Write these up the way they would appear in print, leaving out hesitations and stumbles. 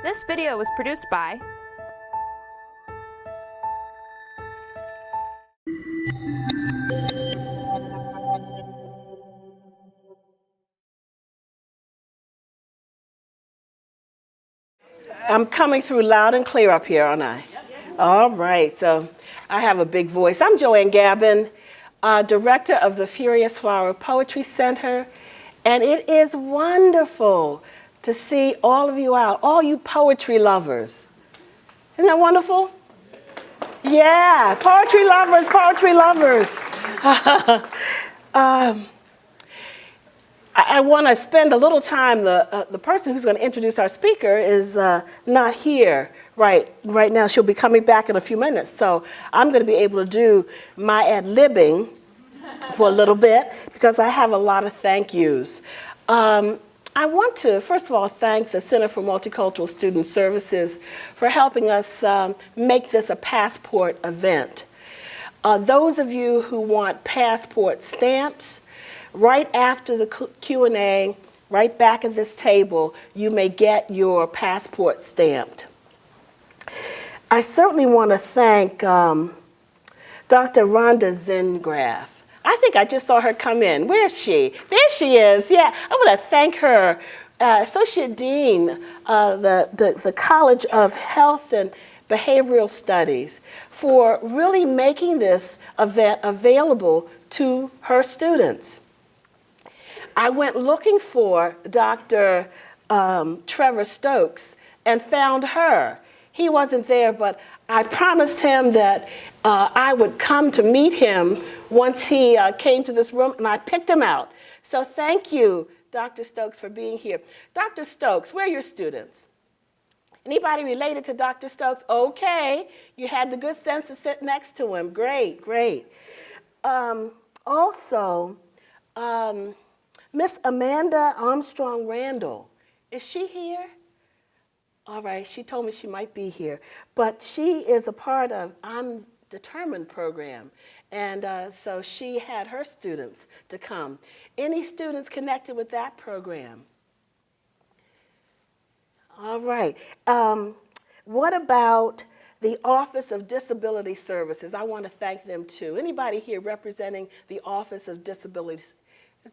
This video was produced by I'm coming through loud and clear up here, aren't I? All right, so I have a big voice. I'm Joanne Gabin, director of the Furious Flower Poetry Center, and it is wonderful to see all of you out, all you poetry lovers. Isn't that wonderful? Yeah, poetry lovers, poetry lovers. I want to spend a little time. The person who's going to introduce our speaker is not here right now. She'll be coming back in a few minutes. So I'm going to be able to do my ad-libbing for a little bit because I have a lot of thank yous. I want to, first of all, thank the Center for Multicultural Student Services for helping us make this a passport event. Those of you who want passport stamps, right after the Q&A, right back at this table, you may get your passport stamped. I certainly want to thank Dr. Rhonda Zengraf. I think I just saw her come in. Where is she? There she is. Yeah, I want to thank her, Associate Dean of the College of Health and Behavioral Studies, for really making this event available to her students. I went looking for Dr. Trevor Stokes and found her. He wasn't there, but I promised him that I would come to meet him once he came to this room, and I picked him out. So thank you, Dr. Stokes, for being here. Dr. Stokes, where are your students? Anybody related to Dr. Stokes? Okay, you had the good sense to sit next to him. Great, great. Also, Miss Amanda Armstrong Randall, is she here? All right, she told me she might be here, but she is a part of I'm Determined program, and so she had her students to come. Any students connected with that program? All right. What about the Office of Disability Services? I want to thank them too. Anybody here representing the Office of Disability?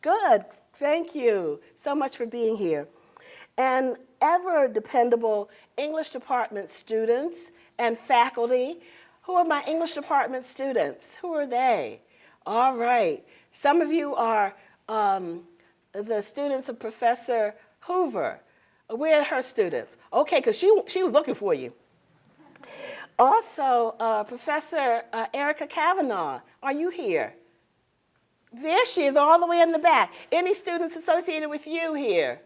Good. Thank you so much for being here. And ever dependable English department students and faculty. Who are my English department students? Who are they? All right. Some of you are the students of Professor Hoover. Where are her students? Okay, because she was looking for you. Also, Professor Erica Kavanaugh, are you here? There she is, all the way in the back. Any students associated with you here?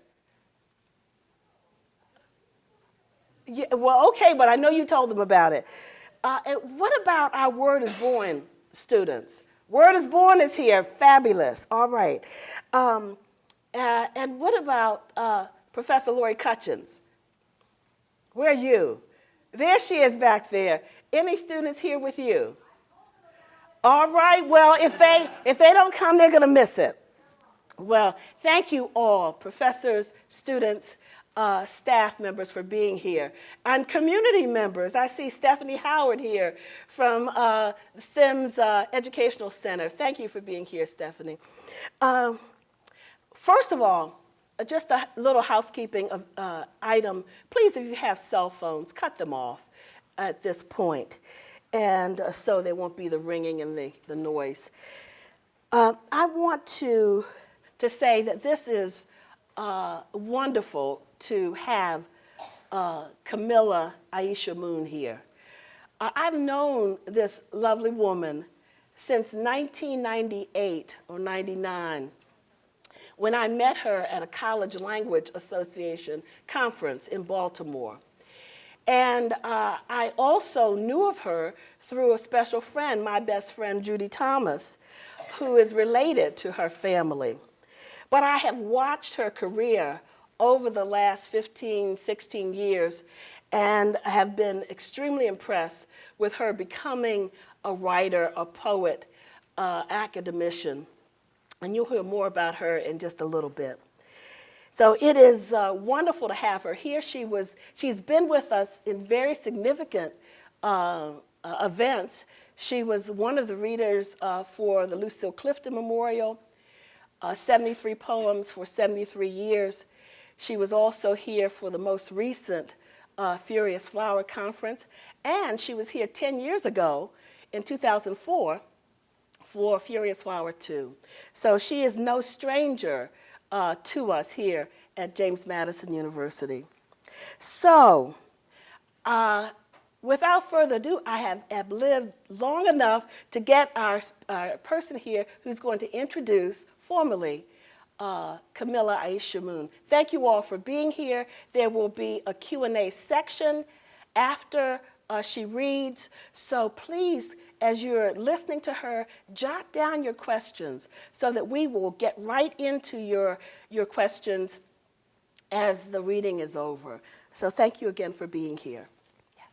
Yeah, well, okay, but I know you told them about it. And what about our Word is Born students? Word is Born is here, fabulous, all right. And what about Professor Lori Cutchins? Where are you? There she is back there. Any students here with you? All right, well, if they don't come, they're going to miss it. Well, thank you all, professors, students, staff members for being here. And community members, I see Stephanie Howard here from the Sims Educational Center. Thank you for being here, Stephanie. First of all, just a little housekeeping item. Please, if you have cell phones, cut them off at this point. And so there won't be the ringing and the noise. I want to say that this is wonderful to have Kamilah Aisha Moon here. I've known this lovely woman since 1998 or 99, when I met her at a College Language Association conference in Baltimore. And I also knew of her through a special friend, my best friend, Judy Thomas, who is related to her family. But I have watched her career over the last 15, 16 years and have been extremely impressed with her becoming a writer, a poet, academician. And you'll hear more about her in just a little bit. So it is wonderful to have her here. She's been with us in very significant events. She was one of the readers for the Lucille Clifton Memorial, 73 Poems for 73 Years. She was also here for the most recent Furious Flower Conference, and she was here 10 years ago in 2004 for Furious Flower 2. So she is no stranger to us here at James Madison University. So, without further ado, I have lived long enough to get our person here who's going to introduce formally Kamilah Aisha Moon. Thank you all for being here. There will be a Q&A section after she reads, so please, as you're listening to her, jot down your questions so that we will get right into your questions as the reading is over. So thank you again for being here. Yes.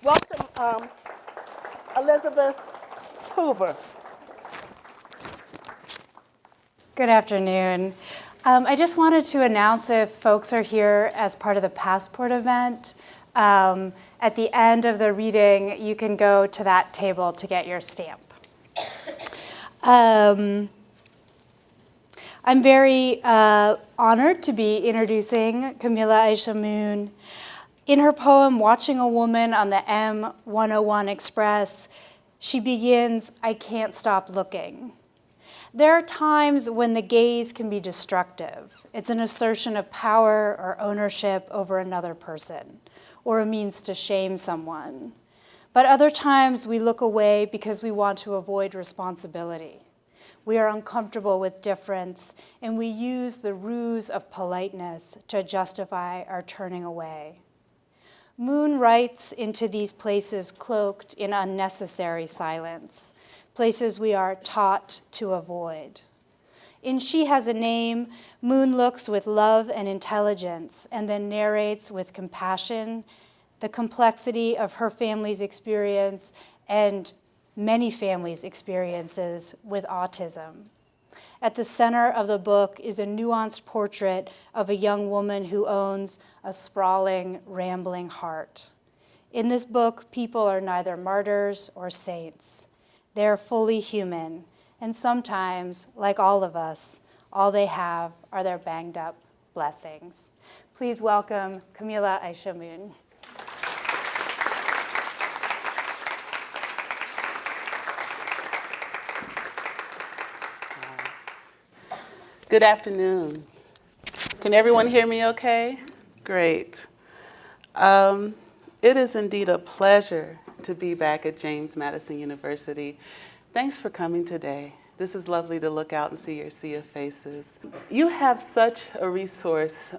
Welcome, Elizabeth Hoover. Good afternoon. I just wanted to announce if folks are here as part of the Passport event, at the end of the reading, you can go to that table to get your stamp. I'm very honored to be introducing Kamilah Aisha Moon. In her poem, Watching a Woman on the M101 Express, she begins, "I can't stop looking." There are times when the gaze can be destructive. It's an assertion of power or ownership over another person, or a means to shame someone. But other times we look away because we want to avoid responsibility. We are uncomfortable with difference, and we use the ruse of politeness to justify our turning away. Moon writes into these places cloaked in unnecessary silence, places we are taught to avoid. In She Has a Name, Moon looks with love and intelligence and then narrates with compassion the complexity of her family's experience and many families' experiences with autism. At the center of the book is a nuanced portrait of a young woman who owns a sprawling, rambling heart. In this book, people are neither martyrs or saints. They are fully human, and sometimes, like all of us, all they have are their banged up blessings. Please welcome Kamilah Aisha Moon. Good afternoon. Can everyone hear me okay? Great. It is indeed a pleasure to be back at James Madison University. Thanks for coming today. This is lovely to look out and see your sea of faces. You have such a resource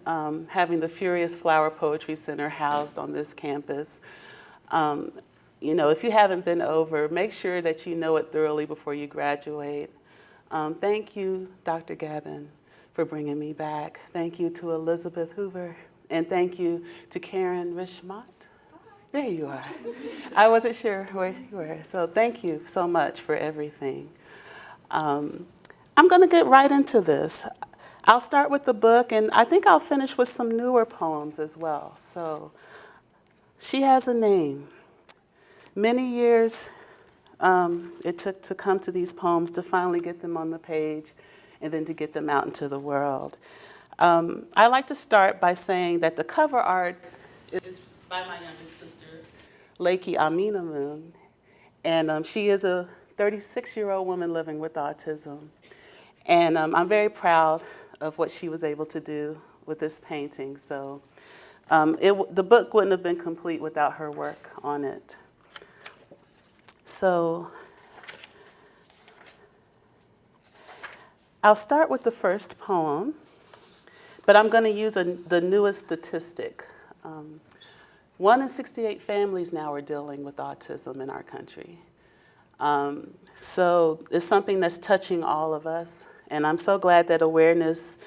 having the Furious Flower Poetry Center housed on this campus. You know, if you haven't been over, make sure that you know it thoroughly before you graduate. Thank you, Dr. Gavin, for bringing me back. Thank you to Elizabeth Hoover, and thank you to Karen Rishmat. There you are. I wasn't sure where you were, so thank you so much for everything. I'm going to get right into this. I'll start with the book, and I think I'll finish with some newer poems as well. So, She Has a Name. Many years it took to come to these poems, to finally get them on the page, and then to get them out into the world. I like to start by saying that the cover art is by my youngest sister, Lakey Amina Moon, and she is a 36-year-old woman living with autism. And I'm very proud of what she was able to do with this painting. So the book wouldn't have been complete without her work on it. So I'll start with the first poem, but I'm going to use the newest statistic. 1 in 68 families now are dealing with autism in our country. So it's something that's touching all of us, and I'm so glad that awareness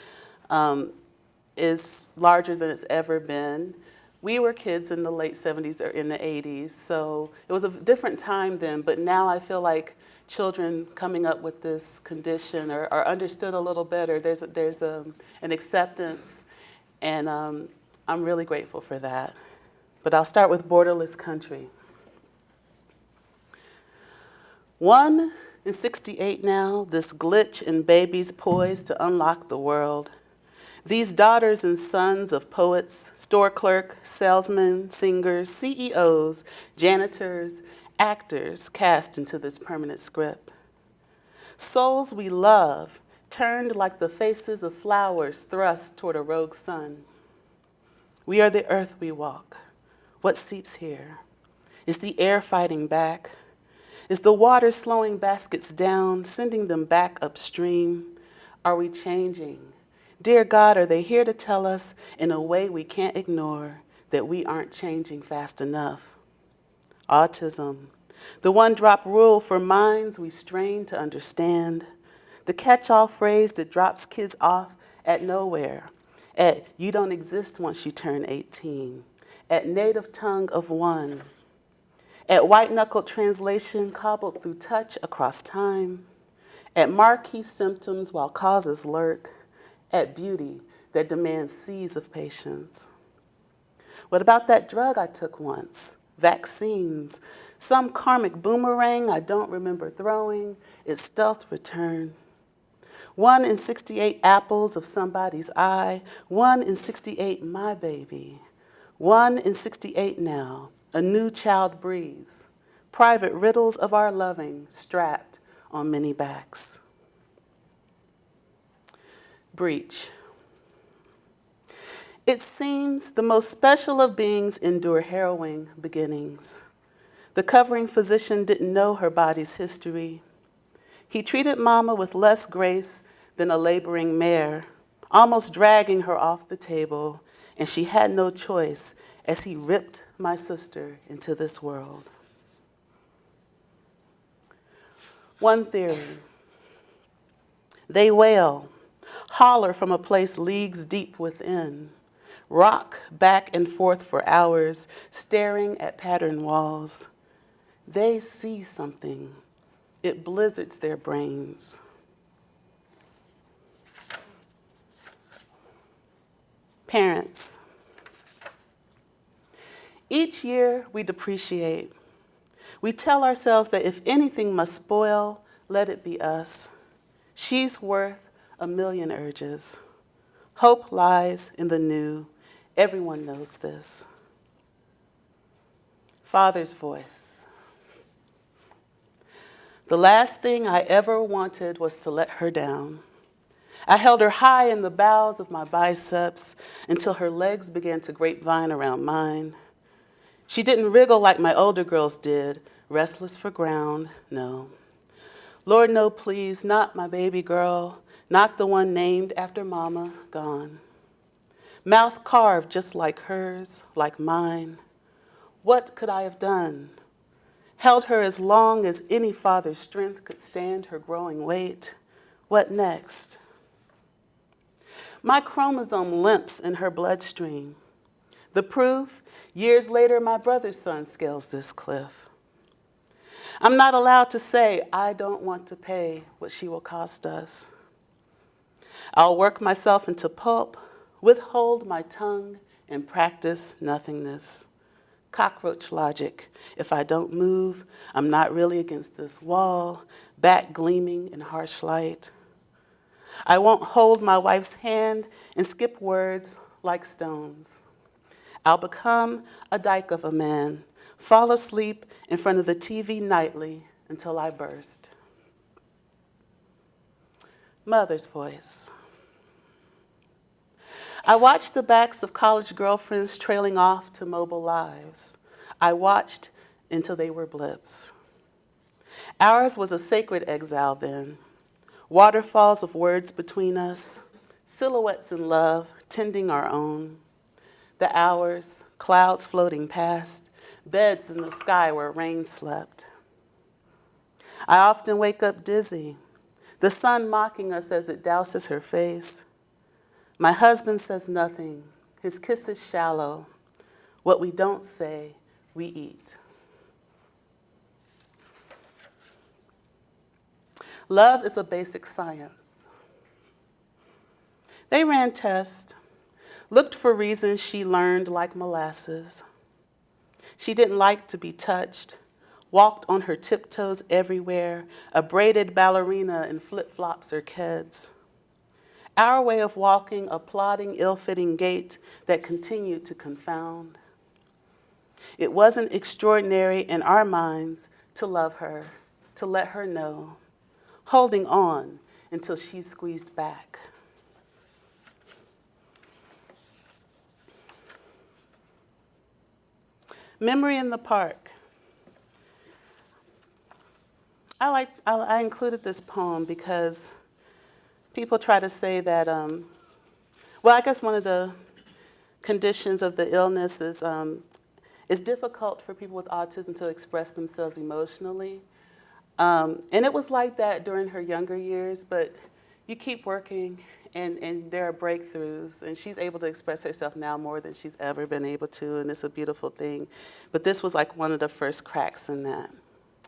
is larger than it's ever been. We were kids in the late 70s or in the 80s, so it was a different time then, but now I feel like children coming up with this condition are understood a little better. There's an acceptance, and I'm really grateful for that. But I'll start with Borderless Country. 1 in 68 now, this glitch in babies poised to unlock the world. These daughters and sons of poets, store clerk, salesmen, singers, CEOs, janitors, actors cast into this permanent script. Souls we love, turned like the faces of flowers thrust toward a rogue sun. We are the earth we walk. What seeps here? Is the air fighting back? Is the water slowing baskets down, sending them back upstream? Are we changing? Dear God, are they here to tell us in a way we can't ignore that we aren't changing fast enough? Autism, the one-drop rule for minds we strain to understand, the catch-all phrase that drops kids off at nowhere, at you don't exist once you turn 18, at native tongue of one, at white-knuckled translation cobbled through touch across time, at marquee symptoms while causes lurk, at beauty that demands seas of patience. What about that drug I took once? Vaccines, some karmic boomerang I don't remember throwing, its stealth return. 1 in 68 apples of somebody's eye, 1 in 68 my baby. 1 in 68 now, a new child breathes. Private riddles of our loving strapped on many backs. Breach. It seems the most special of beings endure harrowing beginnings. The covering physician didn't know her body's history. He treated Mama with less grace than a laboring mare, almost dragging her off the table, and she had no choice as he ripped my sister into this world. One theory. They wail, holler from a place leagues deep within, rock back and forth for hours, staring at patterned walls. They see something. It blizzards their brains. Parents. Each year we depreciate. We tell ourselves that if anything must spoil, let it be us. She's worth a million urges. Hope lies in the new. Everyone knows this. Father's voice. The last thing I ever wanted was to let her down. I held her high in the bowels of my biceps until her legs began to grapevine around mine. She didn't wriggle like my older girls did, restless for ground, no. Lord, no, please, not my baby girl, not the one named after Mama, gone. Mouth carved just like hers, like mine. What could I have done? Held her as long as any father's strength could stand her growing weight. What next? My chromosome limps in her bloodstream. The proof, years later, my brother's son scales this cliff. I'm not allowed to say, I don't want to pay what she will cost us. I'll work myself into pulp, withhold my tongue, and practice nothingness. Cockroach logic. If I don't move, I'm not really against this wall, back gleaming in harsh light. I won't hold my wife's hand and skip words like stones. I'll become a dyke of a man, fall asleep in front of the TV nightly until I burst. Mother's voice. I watched the backs of college girlfriends trailing off to mobile lives. I watched until they were blips. Ours was a sacred exile then. Waterfalls of words between us, silhouettes in love, tending our own. The hours, clouds floating past, beds in the sky where rain slept. I often wake up dizzy, the sun mocking us as it douses her face. My husband says nothing, his kiss is shallow. What we don't say, we eat. Love is a basic science. They ran tests, looked for reasons she learned like molasses. She didn't like to be touched, walked on her tiptoes everywhere, a braided ballerina in flip-flops or Keds. Our way of walking, a plodding, ill-fitting gait that continued to confound. It wasn't extraordinary in our minds to love her, to let her know, holding on until she squeezed back. Memory in the Park. I included this poem because people try to say that, well, I guess one of the conditions of the illness is it's difficult for people with autism to express themselves emotionally. And it was like that during her younger years, but you keep working and there are breakthroughs, and she's able to express herself now more than she's ever been able to, and it's a beautiful thing. But this was like one of the first cracks in that.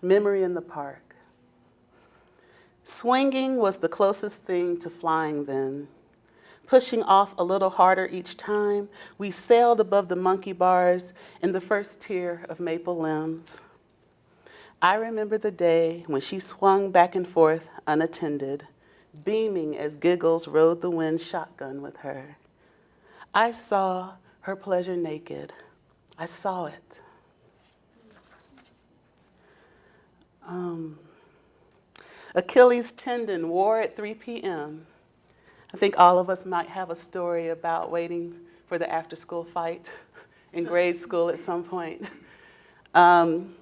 Memory in the Park. Swinging was the closest thing to flying then. Pushing off a little harder each time, we sailed above the monkey bars in the first tier of maple limbs. I remember the day when she swung back and forth unattended, beaming as giggles rode the wind shotgun with her. I saw her pleasure naked. I saw it. Achilles tendon wore at 3 p.m. I think all of us might have a story about waiting for the after-school fight in grade school at some point. And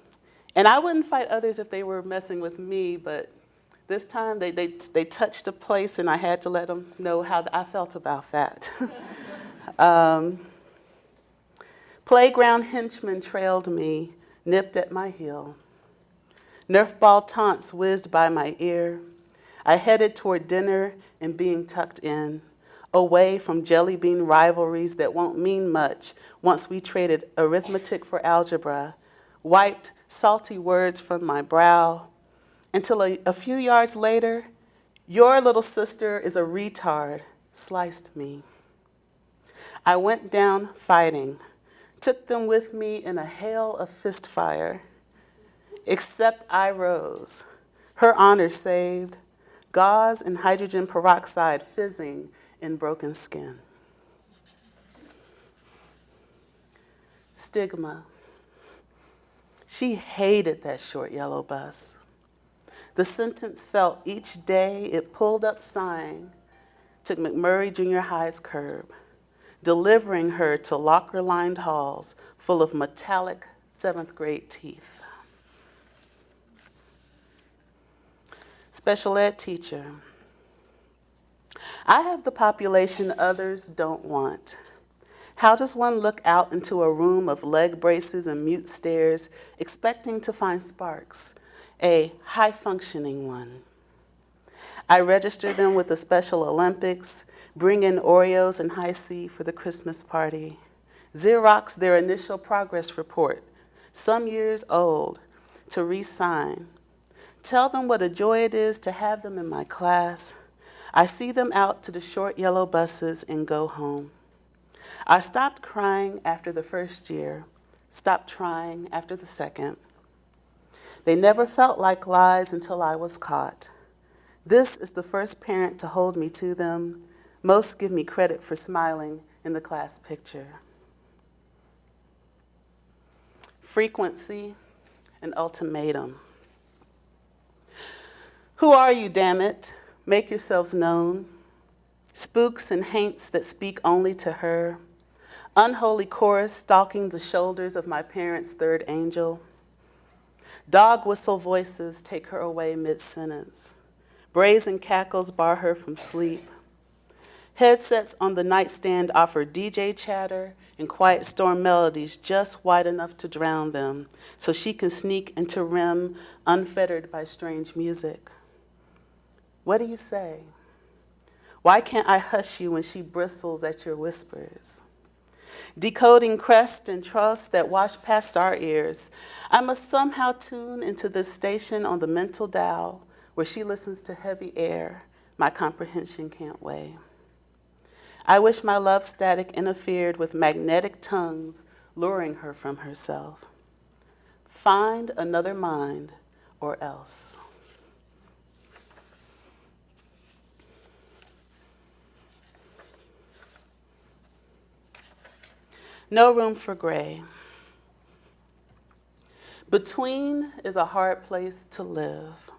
I wouldn't fight others if they were messing with me, but this time they touched a place and I had to let them know how I felt about that. Playground henchmen trailed me, nipped at my heel. Nerf ball taunts whizzed by my ear. I headed toward dinner and being tucked in, away from jelly bean rivalries that won't mean much once we traded arithmetic for algebra, wiped salty words from my brow, until a few yards later, your little sister is a retard, sliced me. I went down fighting, took them with me in a hail of fist fire. Except I rose, her honor saved, gauze and hydrogen peroxide fizzing in broken skin. Stigma. She hated that short yellow bus. The sentence felt each day it pulled up sighing to McMurray Junior High's curb, delivering her to locker-lined halls full of metallic 7th grade teeth. Special ed teacher. I have the population others don't want. How does one look out into a room of leg braces and mute stares, expecting to find sparks, a high-functioning one? I register them with the Special Olympics, bring in Oreos and High C for the Christmas party, Xerox their initial progress report, some years old, to re-sign. Tell them what a joy it is to have them in my class. I see them out to the short yellow buses and go home. I stopped crying after the first year, stopped trying after the second. They never felt like lies until I was caught. This is the first parent to hold me to them. Most give me credit for smiling in the class picture. Frequency and ultimatum. Who are you, damn it? Make yourselves known. Spooks and haints that speak only to her. Unholy chorus stalking the shoulders of my parents' third angel. Dog whistle voices take her away mid-sentence. Brazen cackles bar her from sleep. Headsets on the nightstand offer DJ chatter and quiet storm melodies just wide enough to drown them, so she can sneak into REM unfettered by strange music. What do you say? Why can't I hush you when she bristles at your whispers? decoding crest and trust that wash past our ears. I must somehow tune into this station on the mental dial where she listens to heavy air my comprehension can't weigh. I wish my love static interfered with magnetic tongues luring her from herself. Find another mind or else. No room for gray. Between is a hard place to live.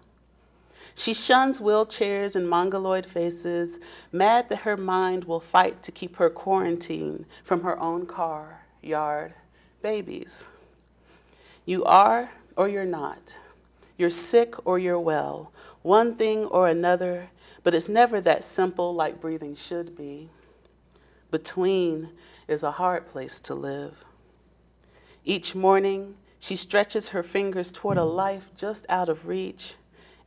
She shuns wheelchairs and mongoloid faces, mad that her mind will fight to keep her quarantined from her own car, yard, babies. You are or you're not. You're sick or you're well, one thing or another, but it's never that simple like breathing should be. Between is a hard place to live. Each morning, she stretches her fingers toward a life just out of reach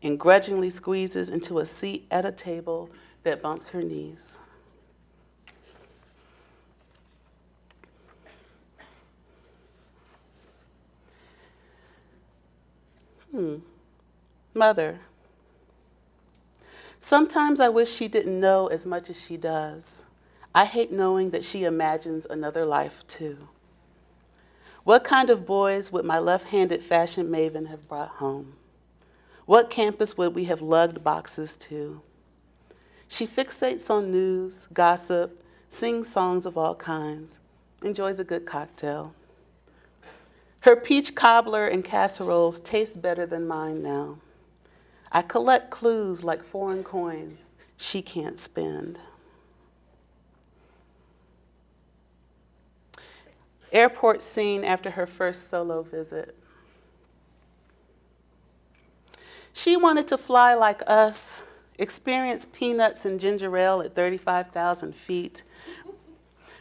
and grudgingly squeezes into a seat at a table that bumps her knees. Mother. Sometimes I wish she didn't know as much as she does. I hate knowing that she imagines another life too. What kind of boys would my left-handed fashion maven have brought home? What campus would we have lugged boxes to? She fixates on news, gossip, sings songs of all kinds, enjoys a good cocktail. Her peach cobbler and casseroles taste better than mine now. I collect clues like foreign coins she can't spend. Airport scene after her first solo visit. She wanted to fly like us, experience peanuts and ginger ale at 35,000 feet,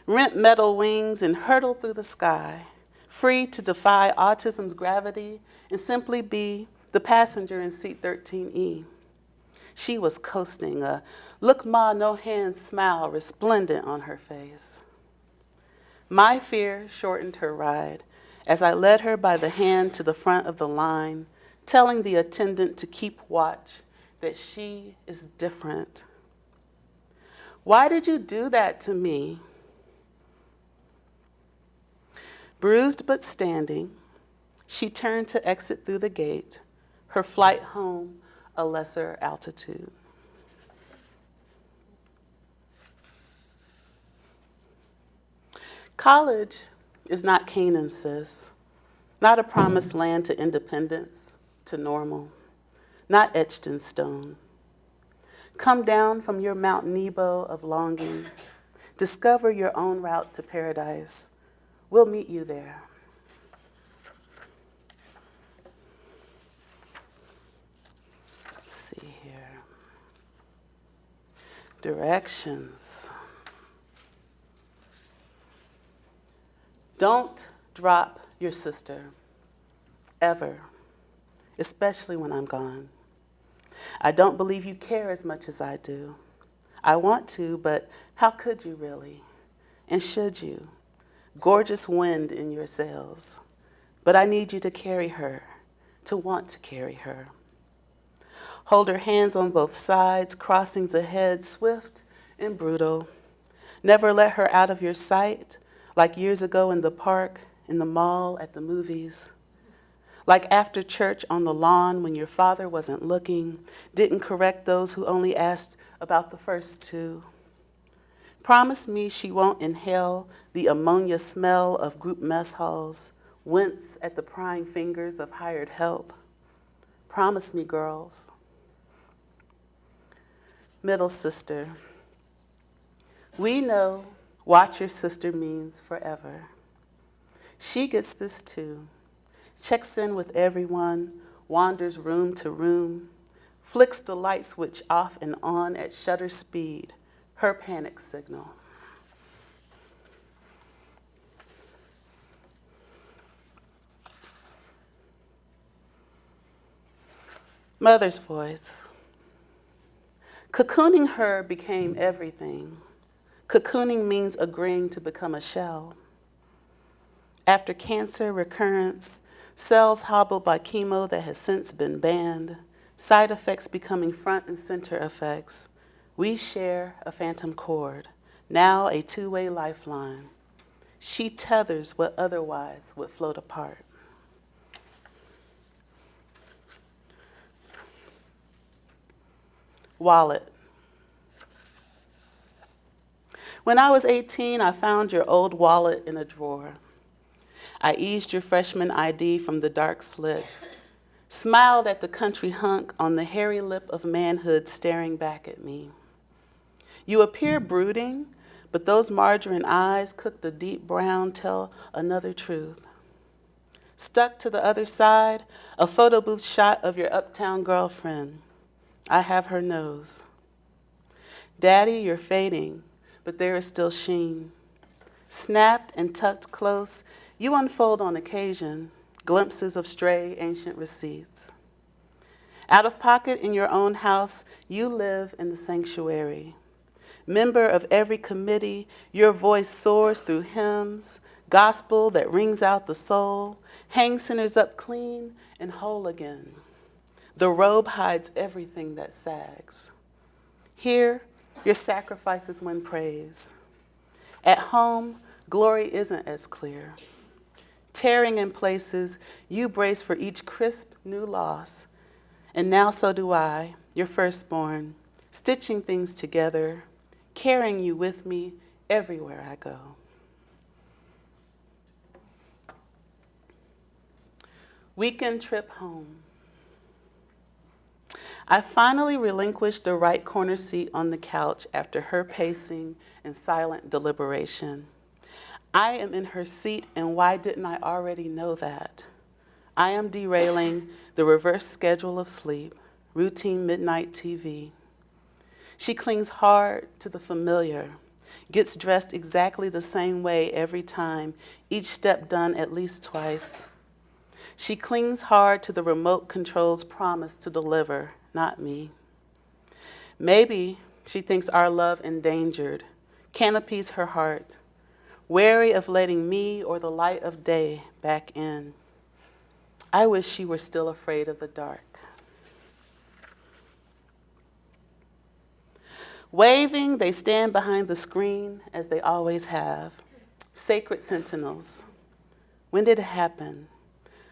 rent metal wings and hurtle through the sky, free to defy autism's gravity and simply be the passenger in seat 13E. She was coasting, a look ma, no hands smile resplendent on her face. My fear shortened her ride as I led her by the hand to the front of the line, telling the attendant to keep watch, that she is different. Why did you do that to me? Bruised but standing, she turned to exit through the gate, her flight home a lesser altitude. College is not Canaan, sis, not a promised land to independence, to normal, not etched in stone. Come down from your Mount Nebo of longing, discover your own route to paradise. We'll meet you there. Let's see here. Directions. Don't drop your sister, ever, especially when I'm gone. I don't believe you care as much as I do. I want to, but how could you really? And should you? Gorgeous wind in your sails. But I need you to carry her, to want to carry her. Hold her hands on both sides, crossings ahead, swift and brutal. Never let her out of your sight, like years ago in the park, in the mall, at the movies. Like after church on the lawn when your father wasn't looking, didn't correct those who only asked about the first two. Promise me she won't inhale the ammonia smell of group mess halls, wince at the prying fingers of hired help. Promise me, girls. Middle sister. We know watch your sister means forever. She gets this too. Checks in with everyone, wanders room to room, flicks the light switch off and on at shutter speed, her panic signal. Mother's voice. Cocooning her became everything. Cocooning means agreeing to become a shell. After cancer recurrence, cells hobbled by chemo that has since been banned, side effects becoming front and center effects, we share a phantom cord, now a two-way lifeline. She tethers what otherwise would float apart. Wallet. When I was 18, I found your old wallet in a drawer. I eased your freshman ID from the dark slit, smiled at the country hunk on the hairy lip of manhood staring back at me. You appear brooding, but those margarine eyes cooked a deep brown tell another truth. Stuck to the other side, a photo booth shot of your uptown girlfriend. I have her nose. Daddy, you're fading, but there is still sheen. Snapped and tucked close, you unfold on occasion, glimpses of stray ancient receipts. Out of pocket in your own house, you live in the sanctuary. Member of every committee, your voice soars through hymns, gospel that rings out the soul, hangs sinners up clean and whole again. The robe hides everything that sags. Here, your sacrifices win praise. At home, glory isn't as clear. Tearing in places, you brace for each crisp new loss. And now so do I, your firstborn, stitching things together, carrying you with me everywhere I go. Weekend trip home. I finally relinquished the right corner seat on the couch after her pacing and silent deliberation. I am in her seat, and why didn't I already know that? I am derailing the reverse schedule of sleep, routine midnight TV. She clings hard to the familiar, gets dressed exactly the same way every time, each step done at least twice. She clings hard to the remote control's promise to deliver, not me. Maybe she thinks our love endangered, canopies her heart, wary of letting me or the light of day back in. I wish she were still afraid of the dark. Waving, they stand behind the screen as they always have. Sacred sentinels. When did it happen?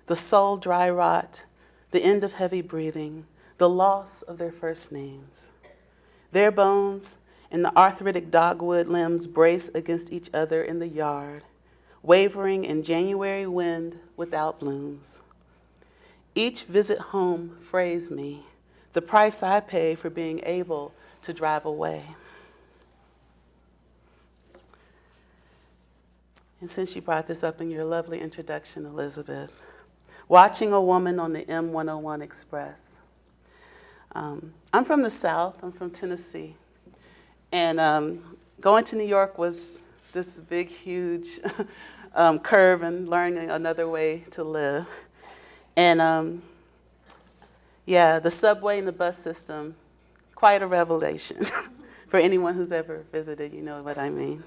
The soul dry rot, the end of heavy breathing, the loss of their first names. Their bones and the arthritic dogwood limbs brace against each other in the yard, wavering in January wind without blooms. Each visit home frays me, the price I pay for being able to drive away. And since you brought this up in your lovely introduction, Elizabeth, watching a woman on the M101 Express. I'm from the South, I'm from Tennessee. And going to New York was this big, huge curve and learning another way to live. And yeah, the subway and the bus system, quite a revelation. For anyone who's ever visited, you know what I mean.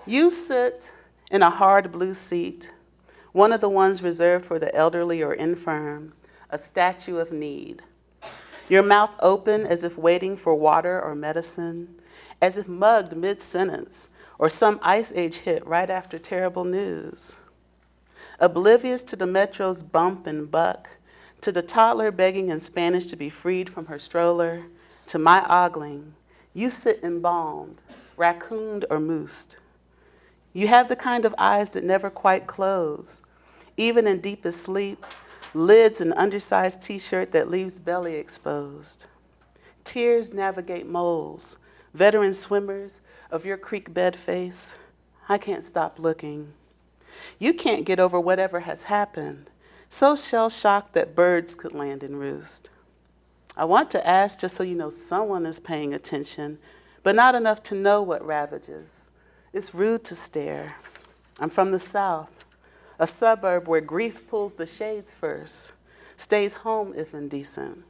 You sit in a hard blue seat, one of the ones reserved for the elderly or infirm, a statue of need. Your mouth open as if waiting for water or medicine, as if mugged mid-sentence or some ice age hit right after terrible news. Oblivious to the metro's bump and buck, to the toddler begging in Spanish to be freed from her stroller, to my ogling, you sit embalmed, raccooned or moosed. You have the kind of eyes that never quite close, even in deepest sleep, lids an undersized t-shirt that leaves belly exposed. Tears navigate moles, veteran swimmers of your creek bed face. I can't stop looking. You can't get over whatever has happened, so shell-shocked that birds could land and roost. I want to ask just so you know someone is paying attention, but not enough to know what ravages. It's rude to stare. I'm from the South, a suburb where grief pulls the shades first, stays home if indecent.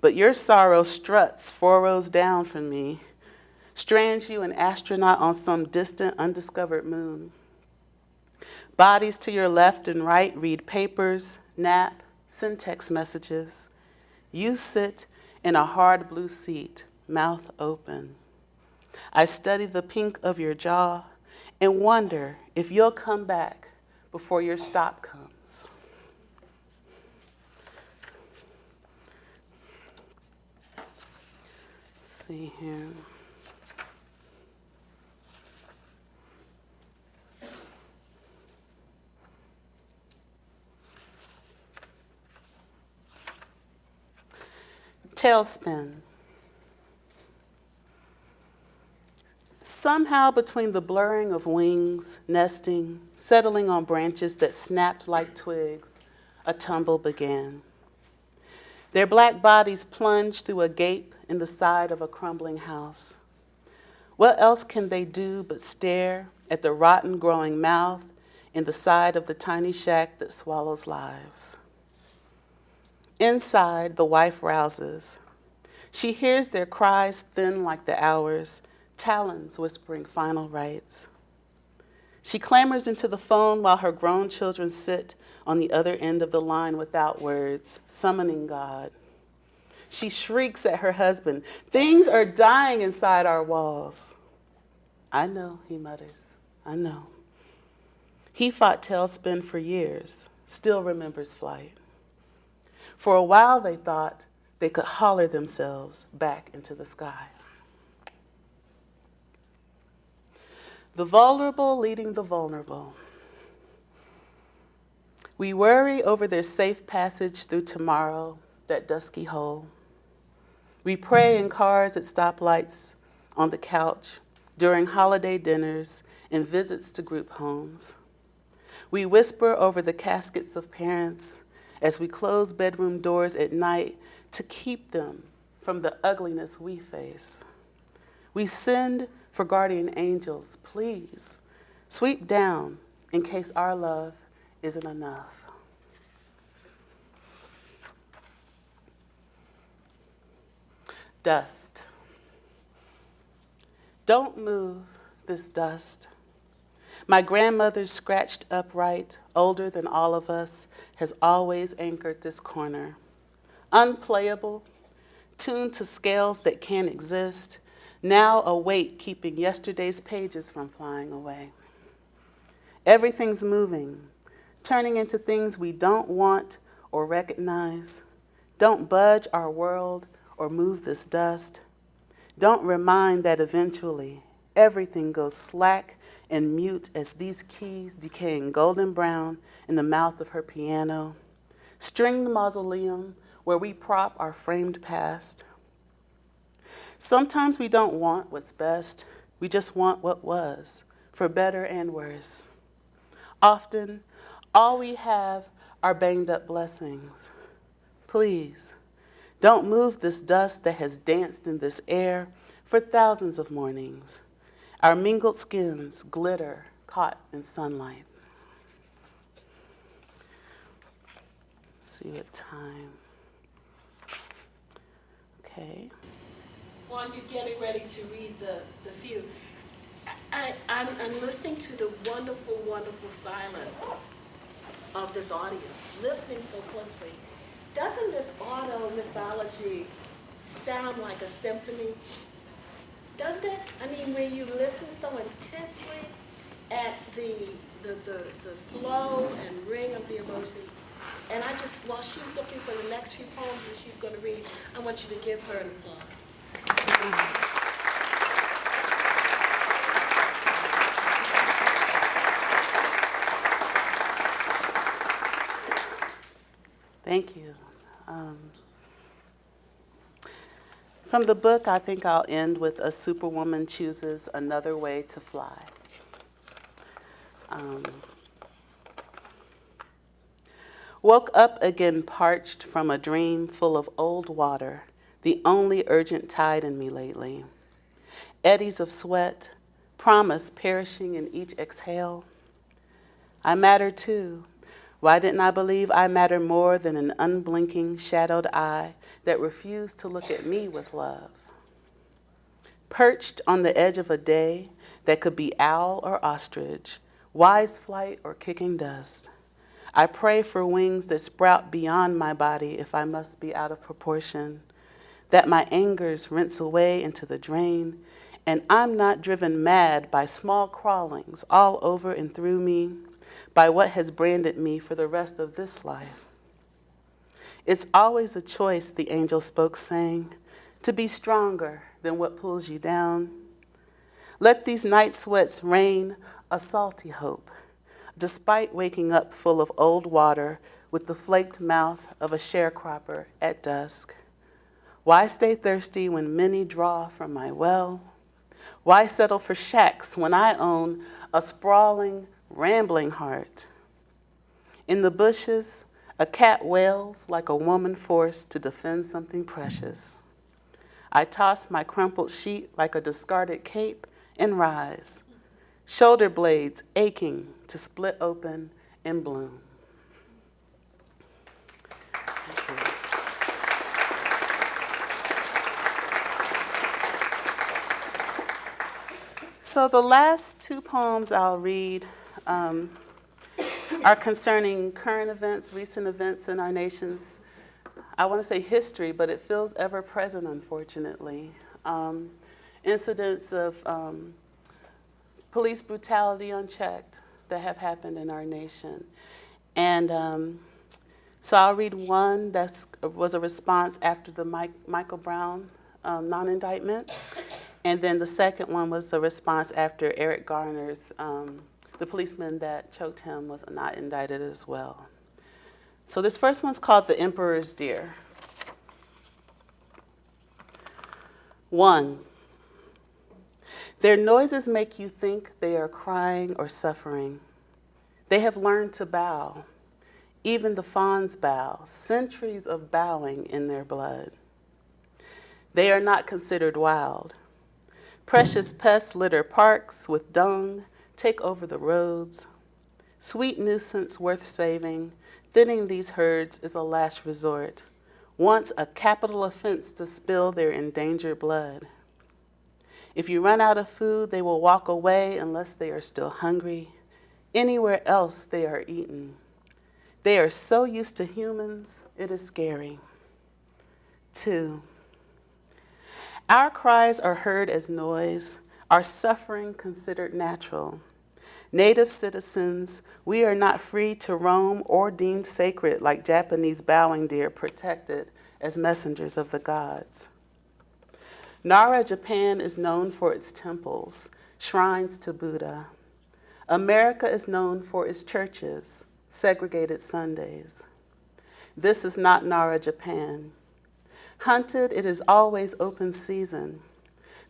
but your sorrow struts 4 rows down from me, strands you an astronaut on some distant, undiscovered moon. Bodies to your left and right read papers, nap, send text messages. You sit in a hard blue seat, mouth open. I study the pink of your jaw and wonder if you'll come back before your stop comes. Let's see here. Tailspin. Somehow between the blurring of wings, nesting, settling on branches that snapped like twigs, a tumble began. Their black bodies plunged through a gape in the side of a crumbling house. What else can they do but stare at the rotten growing mouth in the side of the tiny shack that swallows lives? Inside, the wife rouses. She hears their cries thin like the hours, talons whispering final rites. She clambers into the phone while her grown children sit on the other end of the line without words, summoning God. She shrieks at her husband. Things are dying inside our walls. I know, he mutters. I know. He fought tailspin for years, still remembers flight. For a while, they thought they could holler themselves back into the sky. The vulnerable leading the vulnerable. We worry over their safe passage through tomorrow, that dusky hole. We pray in cars at stoplights, on the couch, during holiday dinners and visits to group homes. We whisper over the caskets of parents as we close bedroom doors at night to keep them from the ugliness we face. We send for guardian angels, please, sweep down in case our love isn't enough. Dust. Don't move this dust. My grandmother, scratched upright, older than all of us, has always anchored this corner. Unplayable, tuned to scales that can't exist, now a weight keeping yesterday's pages from flying away. Everything's moving, turning into things we don't want or recognize. Don't budge our world or move this dust. Don't remind that eventually everything goes slack and mute as these keys decaying golden brown in the mouth of her piano. Stringed mausoleum where we prop our framed past. Sometimes we don't want what's best, we just want what was, for better and worse. Often, all we have are banged up blessings. Please, don't move this dust that has danced in this air for thousands of mornings. Our mingled skins glitter, caught in sunlight. Let's see what time. Okay. While you're getting ready to read the few, I'm listening to the wonderful, wonderful silence of this audience, listening so closely. Doesn't this auto mythology sound like a symphony? Doesn't it? I mean, when you listen so intensely at the flow and ring of the emotions, and I just, while she's looking for the next few poems that she's going to read, I want you to give her an applause. Thank you. From the book, I think I'll end with A Superwoman Chooses Another Way to Fly. Woke up again parched from a dream full of old water, the only urgent tide in me lately. Eddies of sweat, promise perishing in each exhale. I matter too, Why didn't I believe I mattered more than an unblinking, shadowed eye that refused to look at me with love? Perched on the edge of a day that could be owl or ostrich, wise flight or kicking dust, I pray for wings that sprout beyond my body if I must be out of proportion, that my angers rinse away into the drain, and I'm not driven mad by small crawlings all over and through me, by what has branded me for the rest of this life. It's always a choice, the angel spoke, saying, to be stronger than what pulls you down. Let these night sweats rain a salty hope, despite waking up full of old water with the flaked mouth of a sharecropper at dusk. Why stay thirsty when many draw from my well? Why settle for shacks when I own a sprawling, rambling heart? In the bushes, a cat wails like a woman forced to defend something precious. I toss my crumpled sheet like a discarded cape and rise, shoulder blades aching to split open and bloom. Thank you. So the last two poems I'll read are concerning current events, recent events in our nation's, I want to say history, but it feels ever present, unfortunately. Incidents of police brutality unchecked that have happened in our nation. And so I'll read one that was a response after the Michael Brown non-indictment. And then the second one was a response after Eric Garner's, the policeman that choked him was not indicted as well. So this first one's called The Emperor's Deer. 1. Their noises make you think they are crying or suffering. They have learned to bow. Even the fawns bow, centuries of bowing in their blood. They are not considered wild. Precious pests litter parks with dung, take over the roads. Sweet nuisance worth saving, thinning these herds is a last resort. Once a capital offense to spill their endangered blood. If you run out of food, they will walk away unless they are still hungry. Anywhere else they are eaten. They are so used to humans, it is scary. 2. Our cries are heard as noise, our suffering considered natural. Native citizens, we are not free to roam or deemed sacred like Japanese bowing deer protected as messengers of the gods. Nara, Japan is known for its temples, shrines to Buddha. America is known for its churches, segregated Sundays. This is not Nara, Japan. Hunted, it is always open season.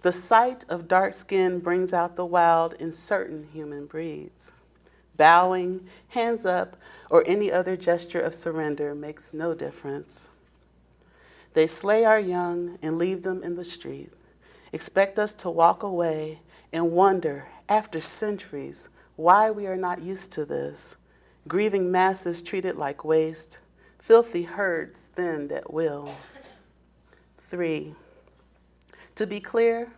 The sight of dark skin brings out the wild in certain human breeds. Bowing, hands up, or any other gesture of surrender makes no difference. They slay our young and leave them in the street, expect us to walk away and wonder, after centuries, why we are not used to this. Grieving masses treated like waste, filthy herds thinned at will. 3. To be clear,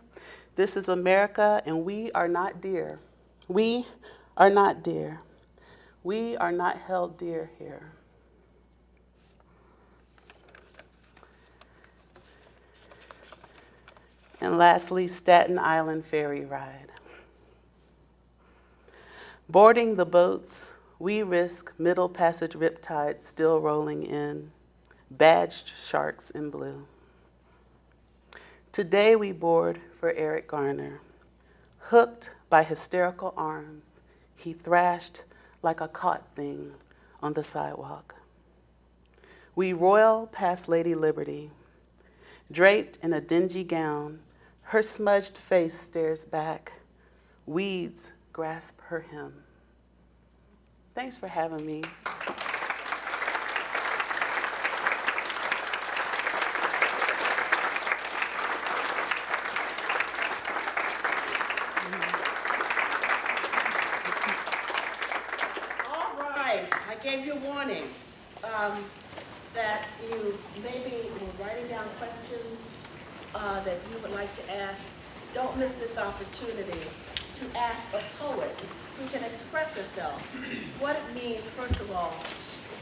this is America and we are not deer. We are not deer. We are not held dear here. And lastly, Staten Island ferry ride. Boarding the boats, we risk middle passage riptides still rolling in, badged sharks in blue. Today we board for Eric Garner. Hooked by hysterical arms, he thrashed like a caught thing on the sidewalk. We roil past Lady Liberty. Draped in a dingy gown, her smudged face stares back. Weeds grasp her hem. Thanks for having me. gave you a warning that you maybe were writing down questions that you would like to ask. Don't miss this opportunity to ask a poet who can express herself. What it means, first of all,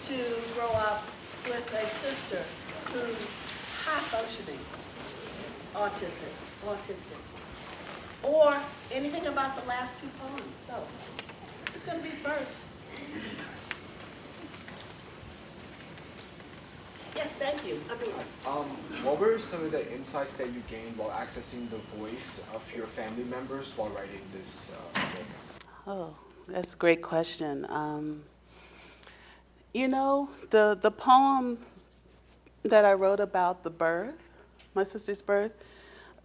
to grow up with a sister who's high-functioning autistic, or anything about the last two poems. So, who's going to be first? Yes, thank you. What were some of the insights that you gained while accessing the voice of your family members while writing this book? Oh, that's a great question. You know, the poem that I wrote about the birth, my sister's birth,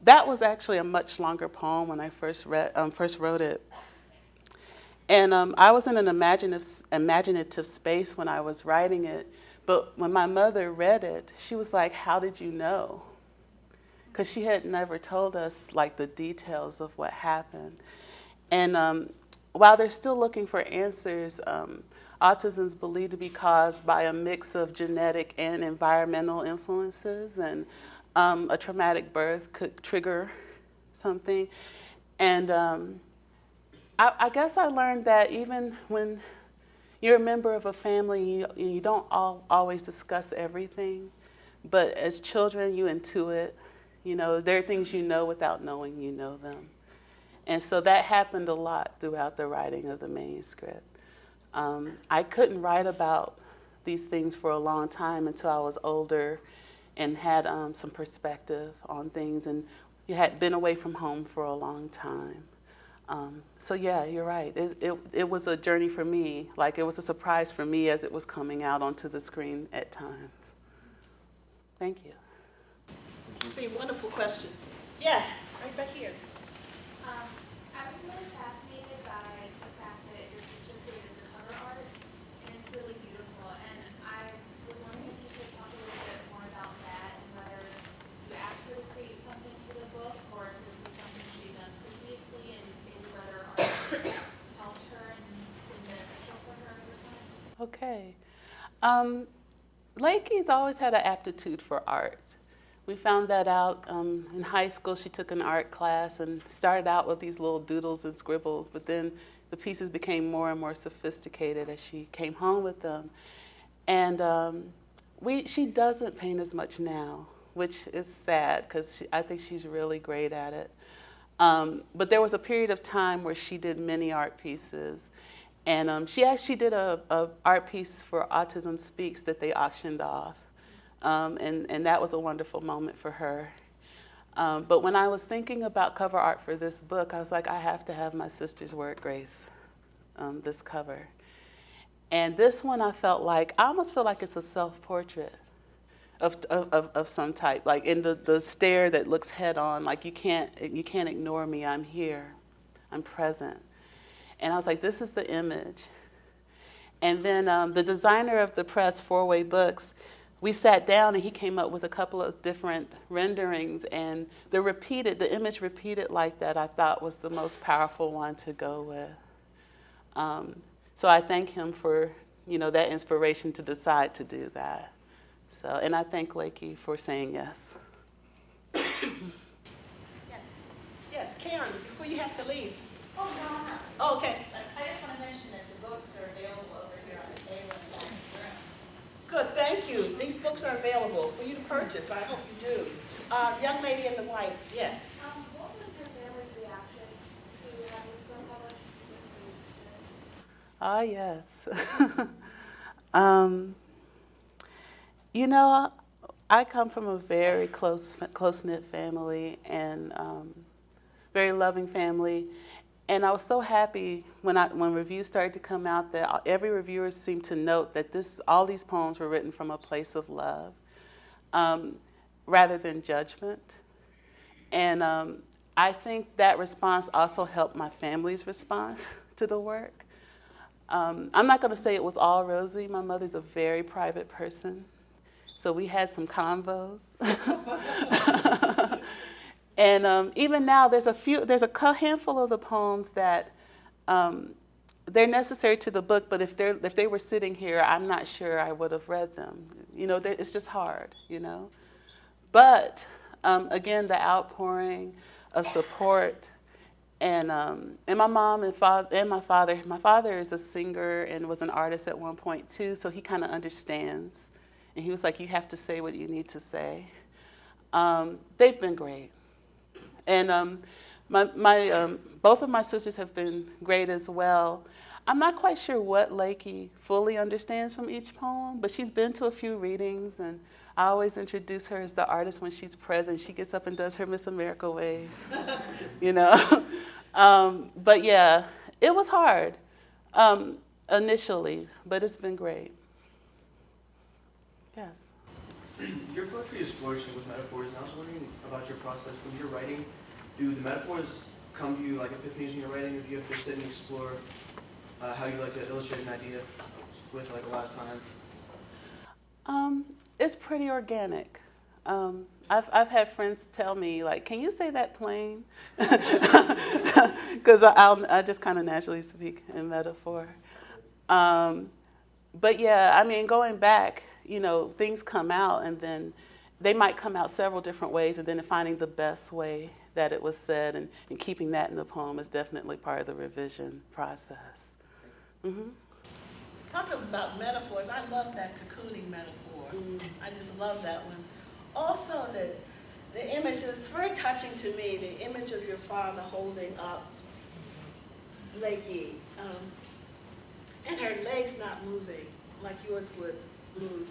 that was actually a much longer poem when I first wrote it. And I was in an imaginative space when I was writing it. But when my mother read it, she was like, "How did you know?" Because she had never told us like the details of what happened. And while they're still looking for answers, autism is believed to be caused by a mix of genetic and environmental influences, and a traumatic birth could trigger something. And I guess I learned that even when you're a member of a family, you don't always discuss everything, but as children, you intuit. You know, there are things you know without knowing you know them. And so that happened a lot throughout the writing of the manuscript. I couldn't write about these things for a long time until I was older and had some perspective on things, and you had been away from home for a long time. So yeah, you're right. It was a journey for me. Like, it was a surprise for me as it was coming out onto the screen at times. Thank you. Pretty wonderful question. Yes, right back here. I was really fascinated by the fact that your sister created the cover art, and it's really beautiful. And I was wondering if you could talk a little bit more about that, and whether you asked her to create something for the book, or if this is something she'd done previously, and maybe whether art helped her and been beneficial for her over time. Okay. Lakey's always had an aptitude for art. We found that out in high school. She took an art class and started out with these little doodles and scribbles, but then the pieces became more and more sophisticated as she came home with them. And she doesn't paint as much now, which is sad because I think she's really great at it. But there was a period of time where she did many art pieces. And she actually did a art piece for Autism Speaks that they auctioned off. And that was a wonderful moment for her. But when I was thinking about cover art for this book, I was like, I have to have my sister's work grace this cover. And this one, I almost feel like it's a self-portrait of some type, like in the stare that looks head on, like you can't ignore me, I'm here, I'm present. And I was like, this is the image. And then the designer of the press, 4-Way Books, we sat down and he came up with a couple of different renderings, and the image repeated like that, I thought was the most powerful one to go with. So I thank him for, that inspiration to decide to do that. So, and I thank Lakey for saying yes. Yes, Karen, before you have to leave. Oh, no, I'm not. Oh, okay. I just want to mention that the books are available over here on the table in the back of the room. Good, thank you. These books are available for you to purchase. I hope you do. Young lady in the white, yes. What was your family's reaction to having this book published? Ah, yes. I come from a very close-knit family and very loving family. And I was so happy when reviews started to come out that every reviewer seemed to note that all these poems were written from a place of love rather than judgment. And I think that response also helped my family's response to the work. I'm not going to say it was all rosy. My mother's a very private person, so we had some convos. And even now, there's a handful of the poems that they're necessary to the book, but if they were sitting here, I'm not sure I would have read them. You know, it's just hard, you know. But again, the outpouring of support, and my mom and my father. My father is a singer and was an artist at one point too, so he kind of understands. And he was like, "You have to say what you need to say." They've been great, and both of my sisters have been great as well. I'm not quite sure what Lakey fully understands from each poem, but she's been to a few readings, and I always introduce her as the artist when she's present. She gets up and does her Miss America wave, you know. But yeah, it was hard initially, but it's been great. Yes. Your poetry is flourishing with metaphors, and I was wondering about your process when you're writing. Do the metaphors come to you like epiphanies when you're writing, or do you have to sit and explore how you like to illustrate an idea with like a lot of time? It's pretty organic. I've had friends tell me, like, "Can you say that plain?" Because I just kind of naturally speak in metaphor. But yeah, I mean, going back, you know, things come out, and then they might come out several different ways, and then finding the best way that it was said and keeping that in the poem is definitely part of the revision process. Mm-hmm. Talking about metaphors, I love that cocooning metaphor. I just love that one. Also, the image is very touching to me, the image of your father holding up Lakey, and her legs not moving like yours would move.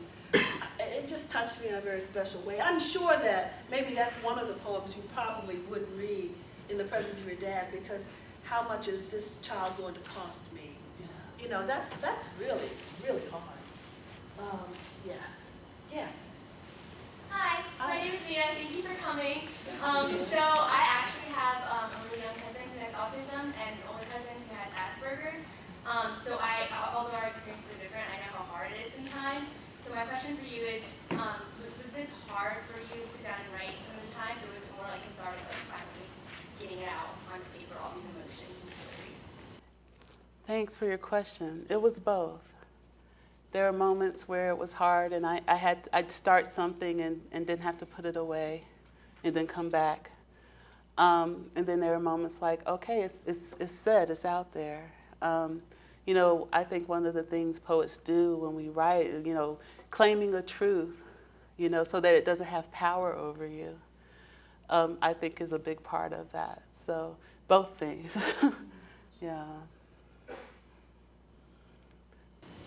It just touched me in a very special way. I'm sure that maybe that's one of the poems you probably wouldn't read in the presence of your dad, because how much is this child going to cost me? Yeah. You know, that's really, really hard. Yeah. Yes. Hi, my name is Mia. Thank you for coming. So I actually have a really young cousin who has autism and an older cousin who has Asperger's. So although our experiences are different, I know how hard it is sometimes. So my question for you is, was this hard for you to sit down and write some of the times, or was it more like cathartic, like finally getting it out on paper, all these emotions and stories? Thanks for your question. It was both. There are moments where it was hard, and I'd start something and then have to put it away, and then come back. And then there are moments like, okay, it's said, it's out there. You know, I think one of the things poets do when we write, you know, claiming a truth, you know, so that it doesn't have power over you, I think is a big part of that. So both things. Yeah.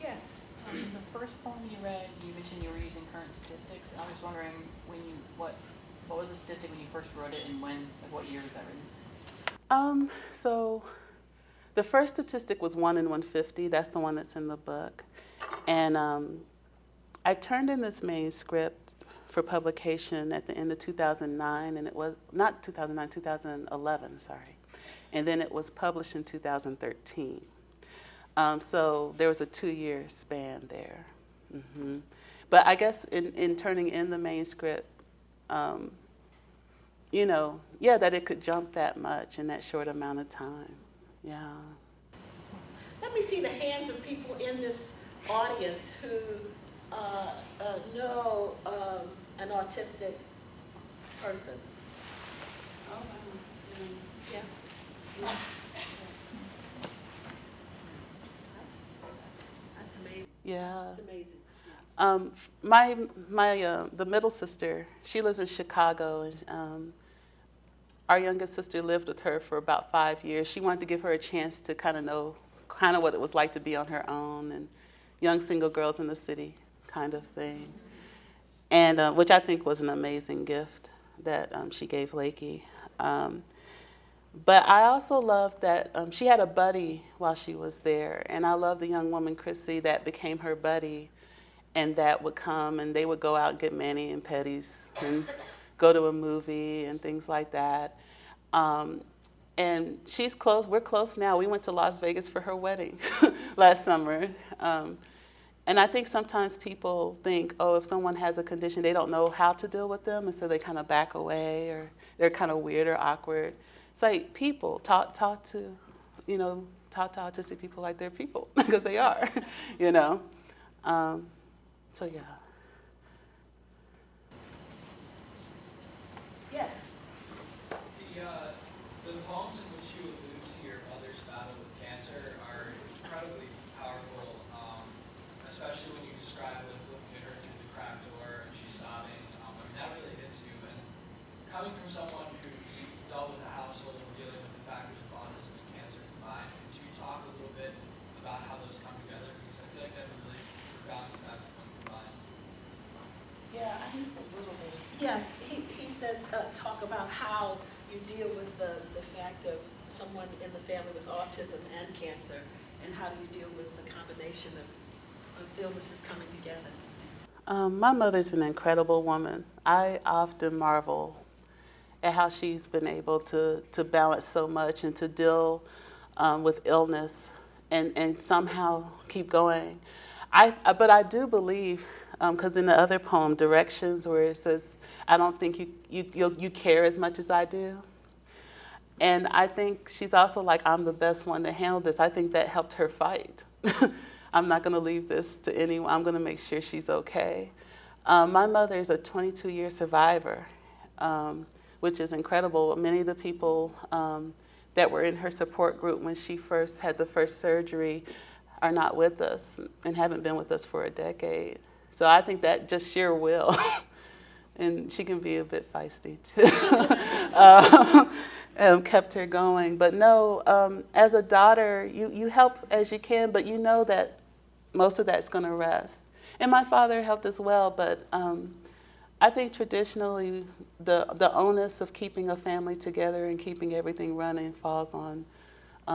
Yes. The first poem you read, you mentioned you were using current statistics. I was just wondering what was the statistic when you first wrote it, and what year was that written? So the first statistic was 1 in 150. That's the one that's in the book. And I turned in this manuscript for publication at the end of 2009, and it was, not 2009, 2011, sorry. And then it was published in 2013. So there was a 2-year span there. Mm-hmm. But I guess in turning in the manuscript, you know, yeah, that it could jump that much in that short amount of time. Yeah. Let me see the hands of people in this audience who know an autistic person. Oh, wow. Yeah. That's amazing. Yeah. That's amazing. The middle sister, she lives in Chicago, and our youngest sister lived with her for about 5 years. She wanted to give her a chance to kind of know what it was like to be on her own, and young single girls in the city kind of thing. And which I think was an amazing gift that she gave Lakey. But I also loved that she had a buddy while she was there, and I love the young woman, Chrissy, that became her buddy, and that would come, and they would go out and get mani and pedis and go to a movie and things like that. And she's close, we're close now. We went to Las Vegas for her wedding last summer. And I think sometimes people think, oh, if someone has a condition, they don't know how to deal with them, and so they kind of back away, or they're kind of weird or awkward. It's like people, talk to, you know, talk to autistic people like they're people, because they are, you know. So yeah. Yes. The poems in which you allude to your mother's battle with cancer are incredibly powerful, especially when you describe looking at her through the cracked door and she's sobbing. That really hits you. And coming from someone who's dealt with a household dealing with the factors of autism and cancer combined, could you talk a little bit about how those come together? Because I feel like they have a really profound effect when combined. Yeah, I used a little bit. Yeah, he says, talk about how you deal with the fact of someone in the family with autism and cancer, and how do you deal with the combination of illnesses coming together? My mother's an incredible woman. I often marvel at how she's been able to balance so much and to deal with illness and somehow keep going. But I do believe, because in the other poem, Directions, where it says, I don't think you care as much as I do. And I think she's also like, I'm the best one to handle this. I think that helped her fight. I'm not going to leave this to anyone. I'm going to make sure she's okay. My mother is a 22-year survivor, which is incredible. Many of the people that were in her support group when she first had the first surgery are not with us and haven't been with us for a decade. So I think that just sheer will, and she can be a bit feisty too, kept her going. But no, as a daughter, you help as you can, but you know that most of that's going to rest. And my father helped as well, but I think traditionally the onus of keeping a family together and keeping everything running falls on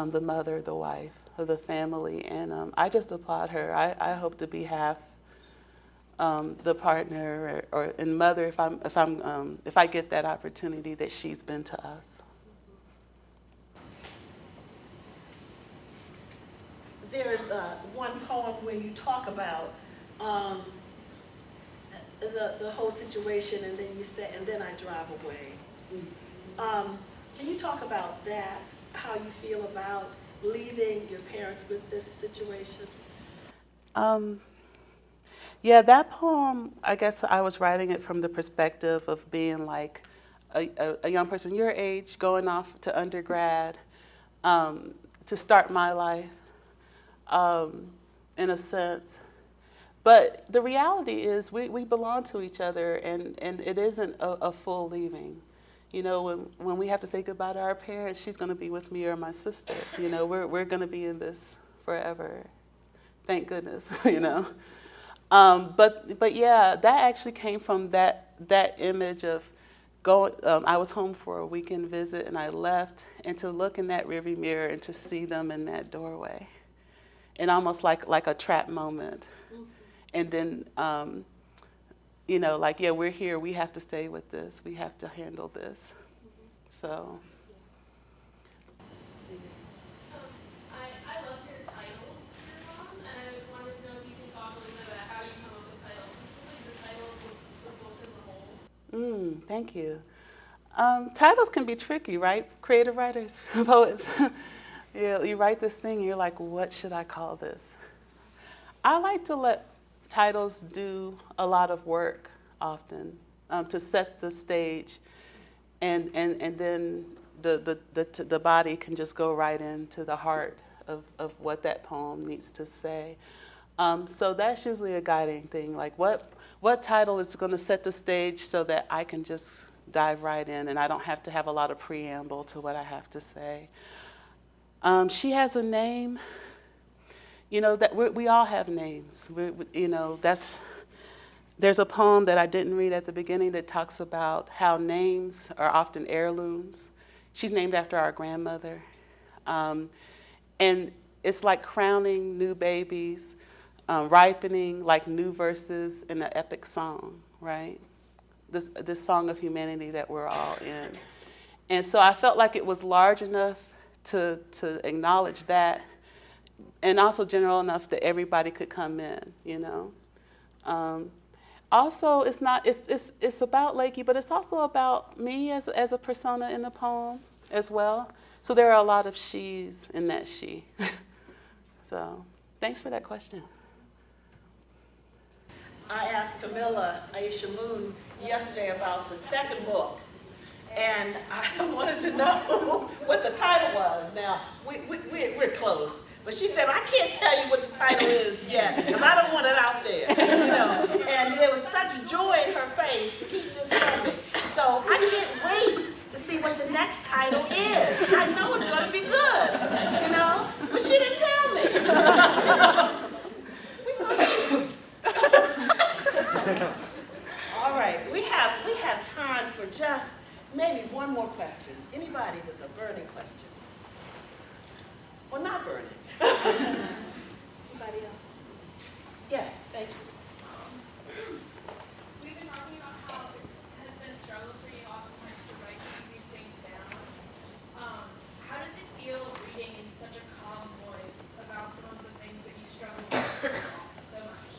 the mother, the wife of the family, and I just applaud her. I hope to be half the partner or and mother if I get that opportunity that she's been to us. There's one poem where you talk about the whole situation, and then you say, and then I drive away. Can you talk about that, how you feel about leaving your parents with this situation? Yeah, that poem, I guess I was writing it from the perspective of being like a young person your age, going off to undergrad, to start my life, in a sense. But the reality is we belong to each other, and it isn't a full leaving. You know, when we have to say goodbye to our parents, she's going to be with me or my sister. You know, we're going to be in this forever. Thank goodness, you know. But yeah, that actually came from that image of going. I was home for a weekend visit, and I left, and to look in that rearview mirror and to see them in that doorway, and almost like a trap moment. And then, you know, like, yeah, we're here. We have to stay with this. We have to handle this. So. I love your titles for your poems, and I wanted to know if you can talk a little bit about how you come up with titles, specifically the title of the book as a whole. Thank you. Titles can be tricky, right? Creative writers, poets. You write this thing, and you're like, what should I call this? I like to let titles do a lot of work often, to set the stage, and then the body can just go right into the heart of what that poem needs to say. So that's usually a guiding thing, like what title is going to set the stage so that I can just dive right in and I don't have to have a lot of preamble to what I have to say. She has a name. You know, that we all have names. You know, there's a poem that I didn't read at the beginning that talks about how names are often heirlooms. She's named after our grandmother. And it's like crowning new babies, ripening like new verses in an epic song, right? This song of humanity that we're all in. And so I felt like it was large enough to acknowledge that, and also general enough that everybody could come in, you know. Also, it's about Lakey, but it's also about me as a persona in the poem as well. So there are a lot of she's in that she. So thanks for that question. I asked Kamilah Aisha Moon yesterday about the second book, and I wanted to know what the title was. Now, we're close, but she said, I can't tell you what the title is yet, because I don't want it out there, you know. And there was such joy in her face to keep this coming. So I can't wait to see what the next title is. I know it's going to be good, you know, but she didn't tell me. All right, we have time for just maybe one more question. Anybody with a burning question? Well, not burning. Anybody else? Yes, thank you. We've been talking about how it has been a struggle for you oftentimes to write some of these things down. How does it feel reading in such a calm voice about some of the things that you struggle with so much?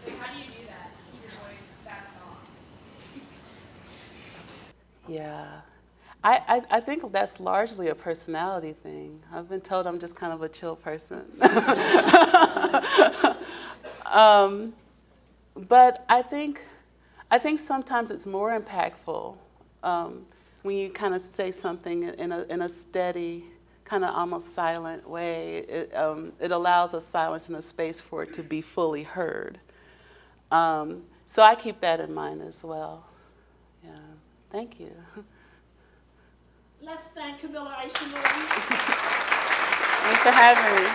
Like, how do you do that to keep your voice that soft? Yeah. I think that's largely a personality thing. I've been told I'm just kind of a chill person. But I think sometimes it's more impactful when you kind of say something in a steady, kind of almost silent way. It allows a silence and a space for it to be fully heard. So I keep that in mind as well. Yeah, thank you. Let's thank Kamilah Aisha. Thanks for having me.